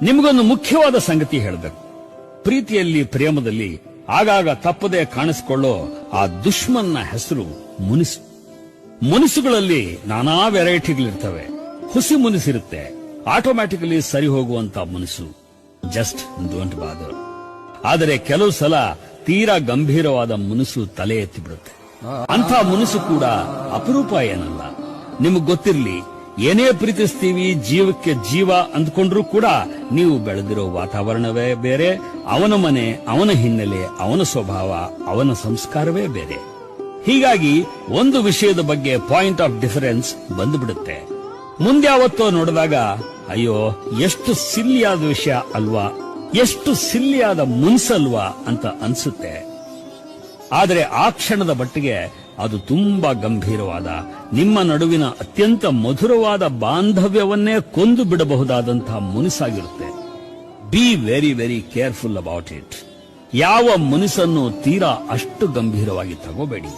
ನಿಮಗೊಂದು ಮುಖ್ಯವಾದ ಸಂಗತಿ ಹೇಳಬೇಕು. ಪ್ರೀತಿಯಲ್ಲಿ, ಪ್ರೇಮದಲ್ಲಿ ಆಗಾಗ ತಪ್ಪದೆ ಕಾಣಿಸಿಕೊಳ್ಳೋ ಆ ದುಶ್ಮನ್ನ ಹೆಸರು ಮುನಿಸು. ಮುನಿಸುಗಳಲ್ಲಿ ನಾನಾ ವೆರೈಟಿಗಳಿರ್ತವೆ. ಹುಸಿ ಮುನಿಸಿರುತ್ತೆ, ಆಟೋಮ್ಯಾಟಿಕಲಿ ಸರಿ ಹೋಗುವಂತ ಮುನಿಸು, ಜಸ್ಟ್ ಡೋಂಟ್ ಬಾದರ್. ಆದರೆ ಕೆಲವು ಸಲ ತೀರಾ ಗಂಭೀರವಾದ ಮುನಿಸು ತಲೆ ಎತ್ತಿ ಬಿಡುತ್ತೆ. ಅಂಥ ಮುನಿಸು ಕೂಡ ಅಪರೂಪ ಏನಲ್ಲ. ನಿಮಗ್ ಗೊತ್ತಿರ್ಲಿ, ಏನೇ ಪ್ರೀತಿಸ್ತೀವಿ, ಜೀವಕ್ಕೆ ಜೀವ ಅಂದ್ಕೊಂಡ್ರೂ ಕೂಡ ನೀವು ಬೆಳೆದಿರೋ ವಾತಾವರಣವೇ ಬೇರೆ, ಅವನ ಮನೆ, ಅವನ ಹಿನ್ನೆಲೆ, ಅವನ ಸ್ವಭಾವ, ಅವನ ಸಂಸ್ಕಾರವೇ ಬೇರೆ. ಹೀಗಾಗಿ ಒಂದು ವಿಷಯದ ಬಗ್ಗೆ ಪಾಯಿಂಟ್ ಆಫ್ ಡಿಫರೆನ್ಸ್ ಬಂದುಬಿಡುತ್ತೆ. ಮುಂದ್ಯಾವತ್ತೋ ನೋಡಿದಾಗ ಅಯ್ಯೋ ಎಷ್ಟು ಸಿಲ್ಲಿಯಾದ ವಿಷಯ ಅಲ್ವಾ, ಎಷ್ಟು ಸಿಲ್ಲಿಯಾದ ಮುನ್ಸಲ್ವಾ ಅಂತ ಅನ್ಸುತ್ತೆ. ಆದರೆ ಆ ಕ್ಷಣದ ಮಟ್ಟಿಗೆ ಅದು ತುಂಬಾ ಗಂಭೀರವಾದ, ನಿಮ್ಮ ನಡುವಿನ ಅತ್ಯಂತ ಮಧುರವಾದ ಬಾಂಧವ್ಯವನ್ನೇ ಕೊಂದು ಬಿಡಬಹುದಾದಂತಹ ಮುನಿಸಾಗಿರುತ್ತೆ. Be very very careful about it. ಯಾವ ಮುನಿಸನ್ನು ತೀರಾ ಅಷ್ಟು ಗಂಭೀರವಾಗಿ ತಗೋಬೇಡಿ.